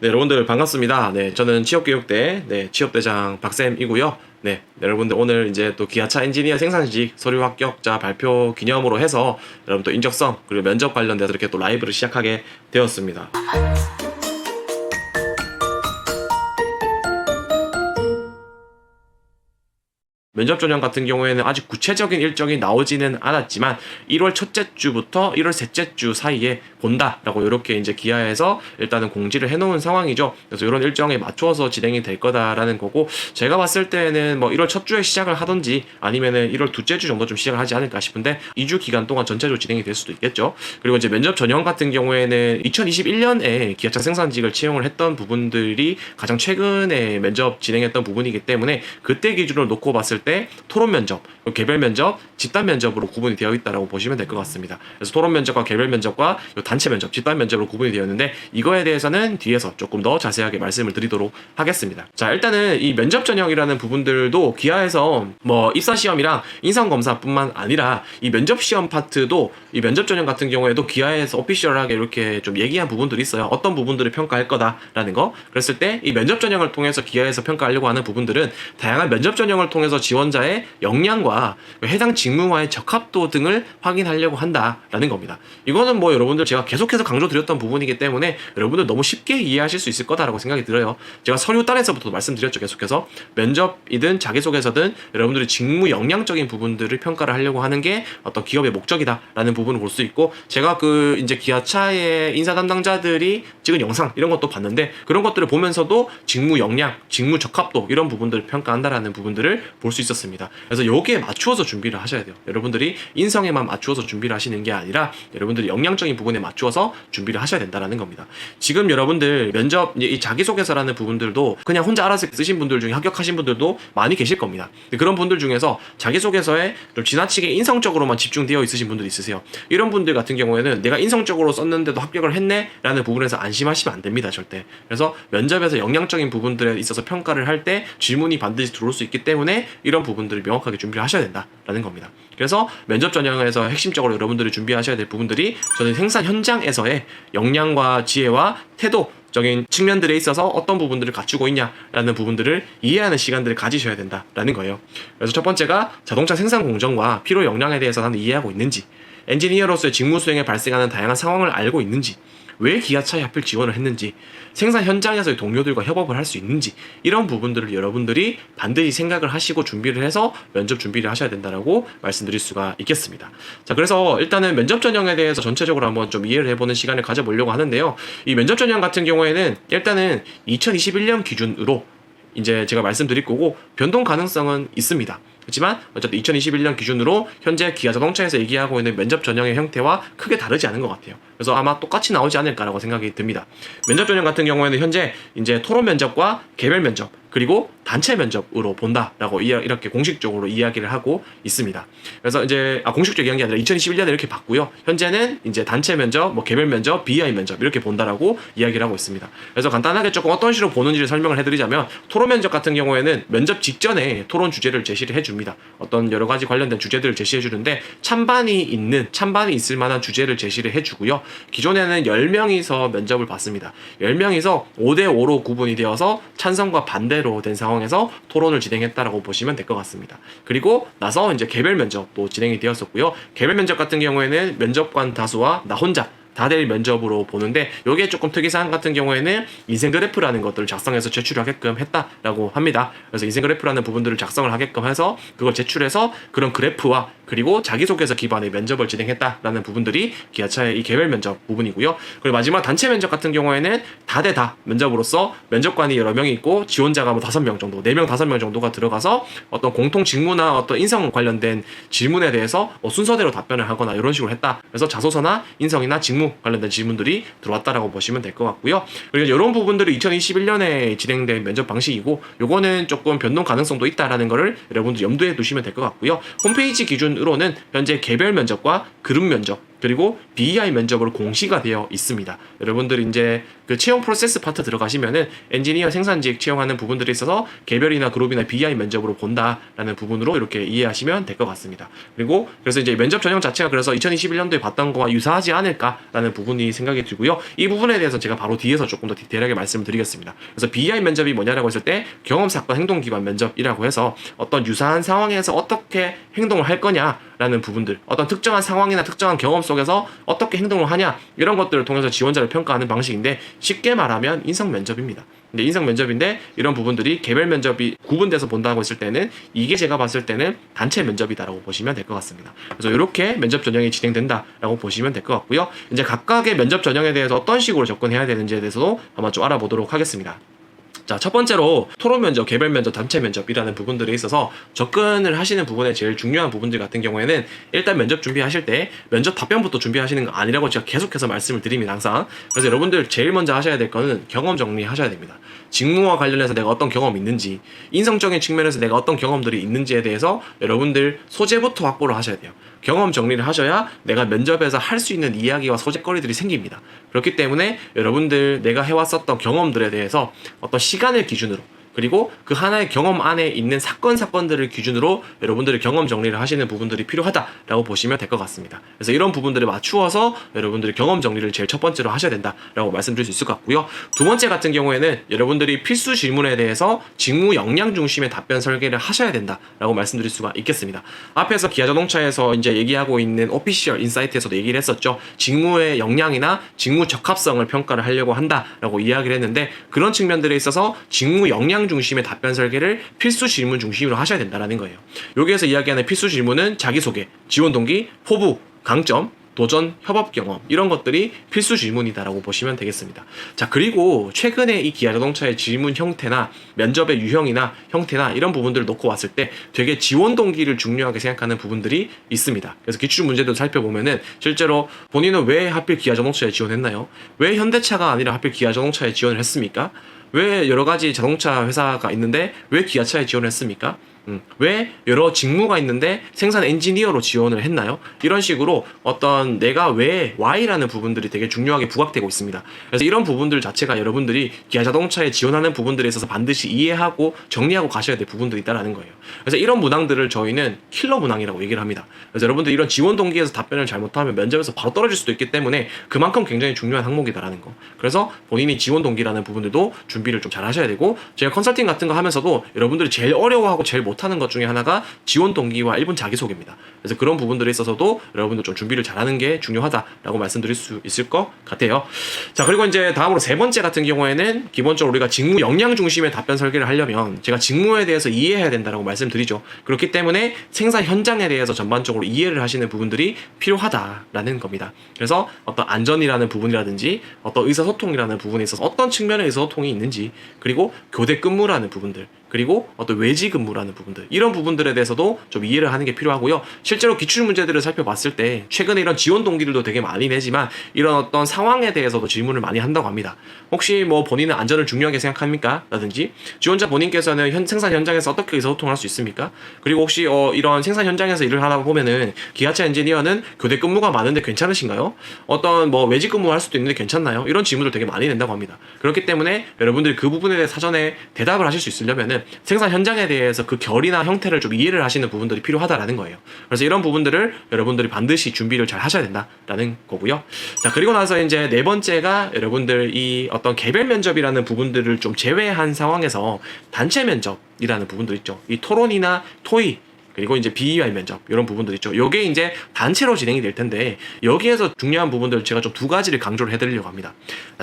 네, 여러분들 반갑습니다. 네, 저는 취업교육대 취업대장 박쌤이고요. 네, 여러분들 오늘 이제 또 기아차 엔지니어 생산직 서류 합격자 발표 기념으로 해서 여러분 또 인적성 그리고 면접 관련돼서 이렇게 또 라이브를 시작하게 되었습니다. 면접 전형 같은 경우에는 아직 구체적인 일정이 나오지는 않았지만 1월 첫째 주부터 1월 셋째 주 사이에 본다라고 이렇게 이제 기아에서 일단은 공지를 해놓은 상황이죠. 그래서 이런 일정에 맞춰서 진행이 될 거다라는 거고, 제가 봤을 때는 뭐 1월 첫 주에 시작을 하든지 아니면은 1월 둘째 주 정도 좀 시작을 하지 않을까 싶은데 2주 기간 동안 전체적으로 진행이 될 수도 있겠죠. 그리고 이제 면접 전형 같은 경우에는 2021년에 기아차 생산직을 채용을 했던 부분들이 가장 최근에 면접 진행했던 부분이기 때문에 그때 기준으로 놓고 봤을 때 토론 면접, 개별 면접, 집단 면접으로 구분이 되어 있다라고 보시면 될 것 같습니다. 그래서 토론 면접과 개별 면접과 단체 면접, 집단 면접으로 구분이 되어 있는데 이거에 대해서는 뒤에서 조금 더 자세하게 말씀을 드리도록 하겠습니다. 자, 일단은 이 면접 전형이라는 부분들도 기아에서 뭐 입사 시험이랑 인성 검사뿐만 아니라 이 면접 시험 파트도 이 면접 전형 같은 경우에도 기아에서 오피셜하게 이렇게 좀 얘기한 부분들이 있어요. 어떤 부분들을 평가할 거다라는 거. 그랬을 때 이 면접 전형을 통해서 기아에서 평가하려고 하는 부분들은 다양한 면접 전형을 통해서 지원자의 역량과 해당 직무와의 적합도 등을 확인하려고 한다라는 겁니다. 이거는 뭐 여러분들 제가 계속해서 강조드렸던 부분이기 때문에 여러분들 너무 쉽게 이해하실 수 있을 거다라고 생각이 들어요. 제가 서류 단에서부터 말씀드렸죠. 계속해서 면접이든 자기소개서든 여러분들이 직무 역량적인 부분들을 평가를 하려고 하는 게 어떤 기업의 목적이다라는 부분을 볼 수 있고, 제가 그 이제 기아차의 인사 담당자들이 찍은 영상 이런 것도 봤는데 그런 것들을 보면서도 직무 역량, 직무 적합도 이런 부분들을 평가한다라는 부분들을 볼 수 있었습니다. 그래서 여기에 맞추어서 준비를 하셔야 돼요. 여러분들이 인성에만 맞추어서 준비를 하시는 게 아니라 여러분들이 역량적인 부분에 맞추어서 준비를 하셔야 된다는 겁니다. 지금 여러분들 면접 이 자기소개서라는 부분들도 그냥 혼자 알아서 쓰신 분들 중에 합격하신 분들도 많이 계실 겁니다. 그런 분들 중에서 자기소개서에 좀 지나치게 인성적으로만 집중되어 있으신 분들 있으세요. 이런 분들 같은 경우에는 내가 인성적으로 썼는데도 합격을 했네 라는 부분에서 안심하시면 안 됩니다. 절대. 그래서 면접에서 역량적인 부분들에 있어서 평가를 할 때 질문이 반드시 들어올 수 있기 때문에 이런 부분들을 명확하게 준비를 하셔야 된다라는 겁니다. 그래서 면접 전형에서 핵심적으로 여러분들이 준비하셔야 될 부분들이 저는 생산 현장에서의 역량과 지혜와 태도적인 측면들에 있어서 어떤 부분들을 갖추고 있냐라는 부분들을 이해하는 시간들을 가지셔야 된다라는 거예요. 그래서 첫 번째가 자동차 생산 공정과 필요 역량에 대해서 나는 이해하고 있는지, 엔지니어로서의 직무 수행에 발생하는 다양한 상황을 알고 있는지, 왜 기아차에 하필 지원을 했는지, 생산 현장에서의 동료들과 협업을 할 수 있는지, 이런 부분들을 여러분들이 반드시 생각을 하시고 준비를 해서 면접 준비를 하셔야 된다라고 말씀드릴 수가 있겠습니다. 자, 그래서 일단은 면접 전형에 대해서 전체적으로 한번 좀 이해를 해보는 시간을 가져보려고 하는데요. 이 면접 전형 같은 경우에는 일단은 2021년 기준으로 이제 제가 말씀드릴 거고 변동 가능성은 있습니다. 그렇지만 어쨌든 2021년 기준으로 현재 기아자동차에서 얘기하고 있는 면접 전형의 형태와 크게 다르지 않은 것 같아요. 그래서 아마 똑같이 나오지 않을까라고 생각이 듭니다. 면접 전형 같은 경우에는 현재 이제 토론 면접과 개별 면접 그리고 단체 면접으로 본다라고 이렇게 공식적으로 이야기를 하고 있습니다. 그래서 이제 공식적으로 얘기한 게 아니라 2021년에 이렇게 봤고요. 현재는 이제 단체 면접, 뭐 개별 면접, BI 면접 이렇게 본다라고 이야기를 하고 있습니다. 그래서 간단하게 조금 어떤 식으로 보는지를 설명을 해드리자면, 토론 면접 같은 경우에는 면접 직전에 토론 주제를 제시를 해줍니다. 어떤 여러 가지 관련된 주제들을 제시해 주는데 찬반이 있을 만한 주제를 제시를 해주고요. 기존에는 10명이서 면접을 봤습니다. 10명이서 5대5로 구분이 되어서 찬성과 반대로 된 상황에서 토론을 진행했다라고 보시면 될 것 같습니다. 그리고 나서 이제 개별 면접도 진행이 되었었고요. 개별 면접 같은 경우에는 면접관 다수와 나 혼자 다대일 면접으로 보는데, 요게 조금 특이사항 같은 경우에는 인생 그래프라는 것들을 작성해서 제출하게끔 했다라고 합니다. 그래서 인생 그래프라는 부분들을 작성을 하게끔 해서 그걸 제출해서 그런 그래프와 그리고 자기소개서 기반의 면접을 진행했다라는 부분들이 기아차의 이 개별 면접 부분이고요. 그리고 마지막 단체 면접 같은 경우에는 다대다 면접으로서 면접관이 여러 명이 있고 지원자가 뭐 5명 정도, 4명, 5명 정도가 들어가서 어떤 공통 직무나 어떤 인성 관련된 질문에 대해서 순서대로 답변을 하거나 이런 식으로 했다. 그래서 자소서나 인성이나 직무 관련된 질문들이 들어왔다라고 보시면 될 것 같고요. 그리고 이런 부분들이 2021년에 진행된 면접 방식이고, 요거는 조금 변동 가능성도 있다라는 거를 여러분들 염두에 두시면 될 것 같고요. 홈페이지 기준으로는 현재 개별 면접과 그룹 면접 그리고 BEI 면접으로 공시가 되어 있습니다. 여러분들이 이제 그 채용 프로세스 파트 들어가시면은 엔지니어 생산직 채용하는 부분들이 있어서 개별이나 그룹이나 BI 면접으로 본다라는 부분으로 이렇게 이해하시면 될 것 같습니다. 그리고 그래서 이제 면접 전형 자체가 그래서 2021년도에 봤던 거와 유사하지 않을까라는 부분이 생각이 들고요. 이 부분에 대해서 제가 바로 뒤에서 조금 더 디테일하게 말씀을 드리겠습니다. 그래서 BI 면접이 뭐냐라고 했을 때 경험 사건 행동 기반 면접이라고 해서 어떤 유사한 상황에서 어떻게 행동을 할 거냐라는 부분들, 어떤 특정한 상황이나 특정한 경험 속에서 어떻게 행동을 하냐 이런 것들을 통해서 지원자를 평가하는 방식인데 쉽게 말하면 인성 면접입니다. 근데 인성 면접인데 이런 부분들이 개별 면접이 구분돼서 본다고 했을 때는 이게 제가 봤을 때는 단체 면접이다라고 보시면 될 것 같습니다. 그래서 이렇게 면접 전형이 진행된다라고 보시면 될 것 같고요. 이제 각각의 면접 전형에 대해서 어떤 식으로 접근해야 되는지에 대해서도 한번 좀 알아보도록 하겠습니다. 자, 첫 번째로 토론 면접, 개별 면접, 단체 면접이라는 부분들에 있어서 접근을 하시는 부분에 제일 중요한 부분들 같은 경우에는 일단 면접 준비하실 때 면접 답변부터 준비하시는 거 아니라고 제가 계속해서 말씀을 드립니다, 항상. 그래서 여러분들 제일 먼저 하셔야 될 거는 경험 정리하셔야 됩니다. 직무와 관련해서 내가 어떤 경험이 있는지, 인성적인 측면에서 내가 어떤 경험들이 있는지에 대해서 여러분들 소재부터 확보를 하셔야 돼요. 경험 정리를 하셔야 내가 면접에서 할 수 있는 이야기와 소재거리들이 생깁니다. 그렇기 때문에 여러분들 내가 해왔었던 경험들에 대해서 어떤 시간을 기준으로 그리고 그 하나의 경험 안에 있는 사건들을 기준으로 여러분들이 경험 정리를 하시는 부분들이 필요하다라고 보시면 될 것 같습니다. 그래서 이런 부분들을 맞추어서 여러분들이 경험 정리를 제일 첫 번째로 하셔야 된다라고 말씀드릴 수 있을 것 같고요. 두 번째 같은 경우에는 여러분들이 필수 질문에 대해서 직무 역량 중심의 답변 설계를 하셔야 된다라고 말씀드릴 수가 있겠습니다. 앞에서 기아자동차에서 이제 얘기하고 있는 오피셜 인사이트에서도 얘기를 했었죠. 직무의 역량이나 직무 적합성을 평가를 하려고 한다라고 이야기를 했는데 그런 측면들에 있어서 직무 역량 중심의 답변 설계를 필수 질문 중심으로 하셔야 된다는 거예요. 여기에서 이야기하는 필수 질문은 자기소개, 지원 동기, 포부, 강점, 도전, 협업 경험 이런 것들이 필수 질문이다라고 보시면 되겠습니다. 자, 그리고 최근에 이 기아자동차의 질문 형태나 면접의 유형이나 형태나 이런 부분들을 놓고 왔을 때 되게 지원 동기를 중요하게 생각하는 부분들이 있습니다. 그래서 기출 문제도 살펴보면은 실제로 본인은 왜 하필 기아자동차에 지원했나요? 왜 현대차가 아니라 하필 기아자동차에 지원을 했습니까? 왜 여러 가지 자동차 회사가 있는데 왜 기아차에 지원을 했습니까? 왜 여러 직무가 있는데 생산 엔지니어로 지원을 했나요? 이런 식으로 어떤 내가 왜 Y라는 부분들이 되게 중요하게 부각되고 있습니다. 그래서 이런 부분들 자체가 여러분들이 기아자동차에 지원하는 부분들에 있어서 반드시 이해하고 정리하고 가셔야 될 부분들이 있다는 거예요. 그래서 이런 문항들을 저희는 킬러 문항이라고 얘기를 합니다. 그래서 여러분들 이런 지원 동기에서 답변을 잘못하면 면접에서 바로 떨어질 수도 있기 때문에 그만큼 굉장히 중요한 항목이다라는 거. 그래서 본인이 지원 동기라는 부분들도 준비를 좀 잘 하셔야 되고 제가 컨설팅 같은 거 하면서도 여러분들이 제일 어려워하고 제일 못하는 것 중에 하나가 지원 동기와 1분 자기소개입니다. 그래서 그런 부분들에 있어서도 여러분들 좀 준비를 잘하는 게 중요하다라고 말씀드릴 수 있을 것 같아요. 자, 그리고 이제 다음으로 세 번째 같은 경우에는 기본적으로 우리가 직무 역량 중심의 답변 설계를 하려면 제가 직무에 대해서 이해해야 된다라고 말씀드리죠. 그렇기 때문에 생산 현장에 대해서 전반적으로 이해를 하시는 부분들이 필요하다라는 겁니다. 그래서 어떤 안전이라는 부분이라든지 어떤 의사소통이라는 부분에 있어서 어떤 측면의 의사소통이 있는지 그리고 교대 근무라는 부분들 그리고 어떤 외지 근무라는 부분들 이런 부분들에 대해서도 좀 이해를 하는 게 필요하고요. 실제로 기출 문제들을 살펴봤을 때 최근에 이런 지원 동기들도 되게 많이 내지만 이런 어떤 상황에 대해서도 질문을 많이 한다고 합니다. 혹시 뭐 본인은 안전을 중요하게 생각합니까? 라든지 지원자 본인께서는 생산 현장에서 어떻게 의사소통할 수 있습니까? 그리고 혹시 이런 생산 현장에서 일을 하다 보면은 기아차 엔지니어는 교대 근무가 많은데 괜찮으신가요? 어떤 뭐 외지 근무할 수도 있는데 괜찮나요? 이런 질문을 되게 많이 낸다고 합니다. 그렇기 때문에 여러분들이 그 부분에 대해 사전에 대답을 하실 수 있으려면은 생산 현장에 대해서 그 결이나 형태를 좀 이해를 하시는 부분들이 필요하다라는 거예요. 그래서 이런 부분들을 여러분들이 반드시 준비를 잘 하셔야 된다라는 거고요. 자, 그리고 나서 이제 네 번째가 여러분들 이 어떤 개별 면접이라는 부분들을 좀 제외한 상황에서 단체 면접이라는 부분들 있죠. 이 토론이나 토의 그리고 이제 BEI 면접 이런 부분들 있죠. 요게 이제 단체로 진행이 될 텐데 여기에서 중요한 부분들 제가 좀 두 가지를 강조를 해드리려고 합니다.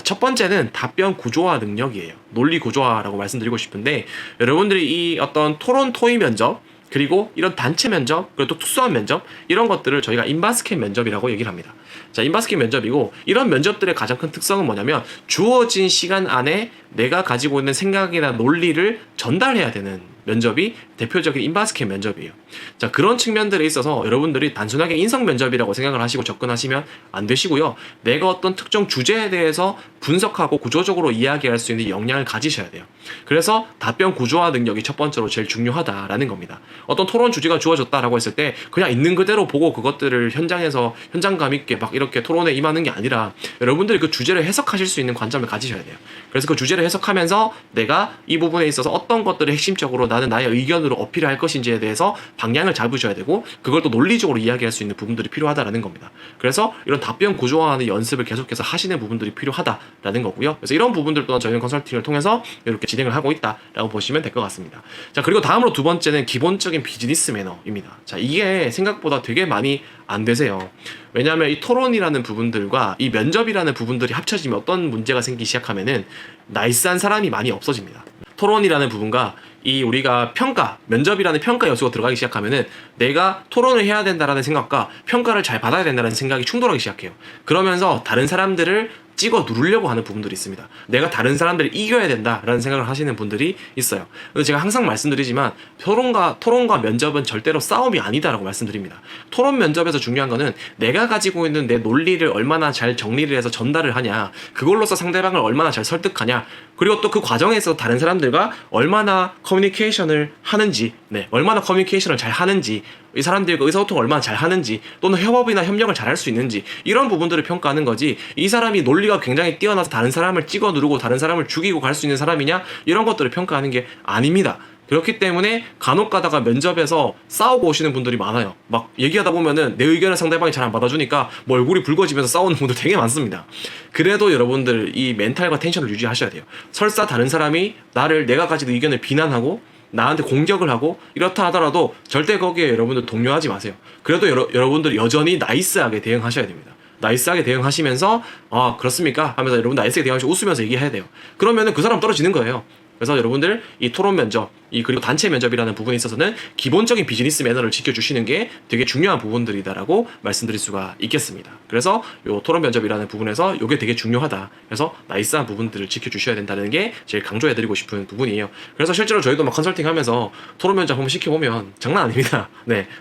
첫 번째는 답변 구조화 능력이에요. 논리 구조화라고 말씀드리고 싶은데 여러분들이 이 어떤 토론 토의 면접 그리고 이런 단체 면접 그리고 또 특수한 면접 이런 것들을 저희가 인바스켓 면접이라고 얘기를 합니다. 자, 인바스켓 면접이고 이런 면접들의 가장 큰 특성은 뭐냐면 주어진 시간 안에 내가 가지고 있는 생각이나 논리를 전달해야 되는 면접이 대표적인 인바스켓 면접이에요. 자, 그런 측면들에 있어서 여러분들이 단순하게 인성 면접이라고 생각을 하시고 접근하시면 안 되시고요. 내가 어떤 특정 주제에 대해서 분석하고 구조적으로 이야기할 수 있는 역량을 가지셔야 돼요. 그래서 답변 구조화 능력이 첫 번째로 제일 중요하다라는 겁니다. 어떤 토론 주제가 주어졌다라고 했을 때 그냥 있는 그대로 보고 그것들을 현장에서 현장감 있게 막 이렇게 토론에 임하는 게 아니라 여러분들이 그 주제를 해석하실 수 있는 관점을 가지셔야 돼요. 그래서 그 주제를 해석하면서 내가 이 부분에 있어서 어떤 것들을 핵심적으로 나는 나의 의견으로 어필할 것인지에 대해서 방향을 잡으셔야 되고 그걸 또 논리적으로 이야기할 수 있는 부분들이 필요하다라는 겁니다. 그래서 이런 답변 구조화하는 연습을 계속해서 하시는 부분들이 필요하다라는 거고요. 그래서 이런 부분들 또한 저희는 컨설팅을 통해서 이렇게 진행을 하고 있다라고 보시면 될 것 같습니다. 자, 그리고 다음으로 두 번째는 기본적인 비즈니스 매너입니다. 자, 이게 생각보다 되게 많이 안 되세요. 왜냐하면 이 토론이라는 부분들과 이 면접이라는 부분들이 합쳐지면 어떤 문제가 생기기 시작하면은 나이스한 사람이 많이 없어집니다. 토론이라는 부분과 이 우리가 평가, 면접이라는 평가 요소가 들어가기 시작하면은 내가 토론을 해야 된다라는 생각과 평가를 잘 받아야 된다는 생각이 충돌하기 시작해요. 그러면서 다른 사람들을 찍어 누르려고 하는 부분들이 있습니다. 내가 다른 사람들을 이겨야 된다라는 생각을 하시는 분들이 있어요. 그래서 제가 항상 말씀드리지만 토론과 면접은 절대로 싸움이 아니다라고 말씀드립니다. 토론 면접에서 중요한 거는 내가 가지고 있는 내 논리를 얼마나 잘 정리를 해서 전달을 하냐, 그걸로서 상대방을 얼마나 잘 설득하냐, 그리고 또 그 과정에서 다른 사람들과 얼마나 커뮤니케이션을 하는지, 얼마나 커뮤니케이션을 잘 하는지, 이 사람들과 의사소통을 얼마나 잘 하는지, 또는 협업이나 협력을 잘 할 수 있는지, 이런 부분들을 평가하는 거지, 이 사람이 논리가 굉장히 뛰어나서 다른 사람을 찍어 누르고 다른 사람을 죽이고 갈 수 있는 사람이냐, 이런 것들을 평가하는 게 아닙니다. 그렇기 때문에 간혹 가다가 면접에서 싸우고 오시는 분들이 많아요. 막 얘기하다 보면은 내 의견을 상대방이 잘 안 받아주니까 뭐 얼굴이 붉어지면서 싸우는 분들 되게 많습니다. 그래도 여러분들 이 멘탈과 텐션을 유지하셔야 돼요. 설사 다른 사람이 내가 가진 의견을 비난하고 나한테 공격을 하고 이렇다 하더라도 절대 거기에 여러분들 동요하지 마세요. 그래도 여러분들 여전히 나이스하게 대응하셔야 됩니다. 나이스하게 대응하시면서 그렇습니까? 하면서 여러분 나이스하게 대응하시고 웃으면서 얘기해야 돼요. 그러면은 그 사람 떨어지는 거예요. 그래서 여러분들 이 토론 면접, 그리고 단체 면접이라는 부분에 있어서는 기본적인 비즈니스 매너를 지켜주시는 게 되게 중요한 부분들이다라고 말씀드릴 수가 있겠습니다. 그래서 요 토론 면접이라는 부분에서 요게 되게 중요하다. 그래서 나이스한 부분들을 지켜주셔야 된다는 게 제일 강조해드리고 싶은 부분이에요. 그래서 실제로 저희도 막 컨설팅 하면서 토론 면접 한번 시켜보면 장난 아닙니다.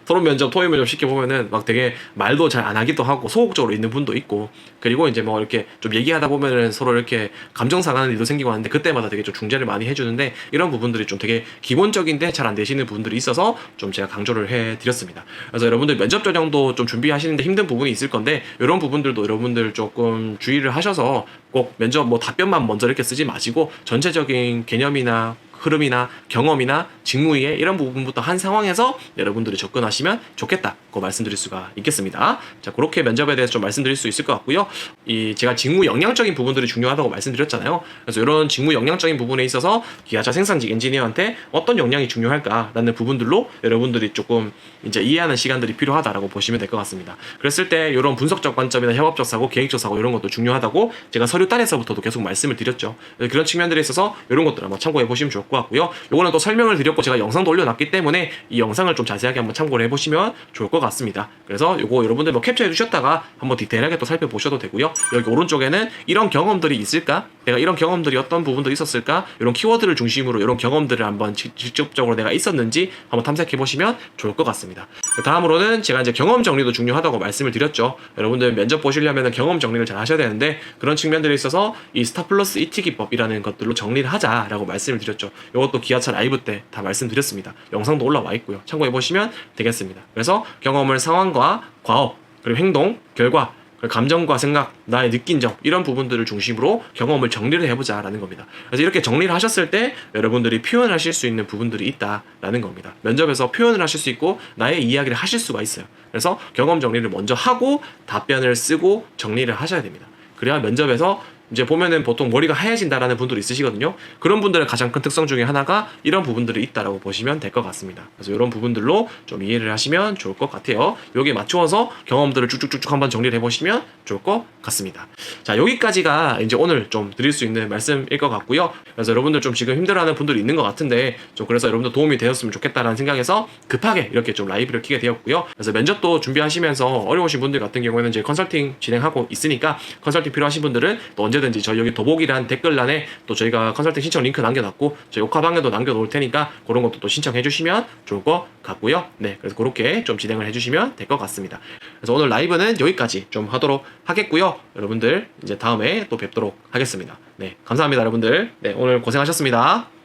토론 면접, 토의 면접 시켜보면은 막 되게 말도 잘 안 하기도 하고 소극적으로 있는 분도 있고, 그리고 이제 뭐 이렇게 좀 얘기하다 보면은 서로 이렇게 감정 상하는 일도 생기고 하는데 그때마다 되게 좀 중재를 많이 해주는데 이런 부분들이 좀 되게 기본적인데 잘 안 되시는 분들이 있어서 좀 제가 강조를 해드렸습니다. 그래서 여러분들 면접 전형도 좀 준비하시는데 힘든 부분이 있을 건데 이런 부분들도 여러분들 조금 주의를 하셔서 꼭 면접 답변만 먼저 이렇게 쓰지 마시고 전체적인 개념이나 흐름이나 경험이나 직무위에 이런 부분부터 한 상황에서 여러분들이 접근하시면 좋겠다고 말씀드릴 수가 있겠습니다. 자, 그렇게 면접에 대해서 좀 말씀드릴 수 있을 것 같고요. 제가 직무 역량적인 부분들이 중요하다고 말씀드렸잖아요. 그래서 이런 직무 역량적인 부분에 있어서 기아차 생산직 엔지니어한테 어떤 역량이 중요할까라는 부분들로 여러분들이 조금 이제 이해하는 시간들이 필요하다라고 보시면 될 것 같습니다. 그랬을 때 이런 분석적 관점이나 협업적 사고, 계획적 사고 이런 것도 중요하다고 제가 서류단에서부터도 계속 말씀을 드렸죠. 그런 측면들에 있어서 이런 것들 한번 참고해 보시면 좋을 것 같고요. 요거는 또 설명을 드렸고 제가 영상도 올려놨기 때문에 이 영상을 좀 자세하게 한번 참고를 해보시면 좋을 것 같습니다. 그래서 요거 여러분들 캡처해 두셨다가 한번 디테일하게 또 살펴보셔도 되고요. 여기 오른쪽에는 이런 경험들이 있을까? 내가 이런 경험들이 어떤 부분들이 있었을까? 이런 키워드를 중심으로 이런 경험들을 한번 직접적으로 내가 있었는지 한번 탐색해 보시면 좋을 것 같습니다. 다음으로는 제가 이제 경험 정리도 중요하다고 말씀을 드렸죠. 여러분들 면접 보시려면 경험 정리를 잘 하셔야 되는데 그런 측면들에 있어서 이 스타플러스 이티기법이라는 것들로 정리를 하자라고 말씀을 드렸죠. 이것도 기아차 라이브 때 다 말씀드렸습니다. 영상도 올라와 있고요. 참고해 보시면 되겠습니다. 그래서 경험을 상황과 과업, 그리고 행동, 결과, 감정과 생각, 나의 느낀 점 이런 부분들을 중심으로 경험을 정리를 해보자라는 겁니다. 그래서 이렇게 정리를 하셨을 때 여러분들이 표현하실 수 있는 부분들이 있다라는 겁니다. 면접에서 표현을 하실 수 있고 나의 이야기를 하실 수가 있어요. 그래서 경험 정리를 먼저 하고 답변을 쓰고 정리를 하셔야 됩니다. 그래야 면접에서 이제 보면은 보통 머리가 하얘진다라는 분들이 있으시거든요. 그런 분들의 가장 큰 특성 중에 하나가 이런 부분들이 있다라고 보시면 될 것 같습니다. 그래서 이런 부분들로 좀 이해를 하시면 좋을 것 같아요. 여기에 맞추어서 경험들을 쭉쭉쭉쭉 한번 정리를 해보시면 좋을 것 같습니다. 자, 여기까지가 이제 오늘 좀 드릴 수 있는 말씀일 것 같고요. 그래서 여러분들 좀 지금 힘들어하는 분들이 있는 것 같은데 좀 그래서 여러분들 도움이 되었으면 좋겠다라는 생각에서 급하게 이렇게 좀 라이브를 켜게 되었고요. 그래서 면접도 준비하시면서 어려우신 분들 같은 경우에는 이제 컨설팅 진행하고 있으니까 컨설팅 필요하신 분들은 또 언제 언제든지 저희 여기 더보기란 댓글란에 또 저희가 컨설팅 신청 링크 남겨놨고 저희 옥화방에도 남겨놓을 테니까 그런 것도 또 신청해 주시면 좋을 것 같고요. 네, 그래서 그렇게 좀 진행을 해주시면 될 것 같습니다. 그래서 오늘 라이브는 여기까지 좀 하도록 하겠고요. 여러분들 이제 다음에 또 뵙도록 하겠습니다. 네, 감사합니다, 여러분들. 네, 오늘 고생하셨습니다.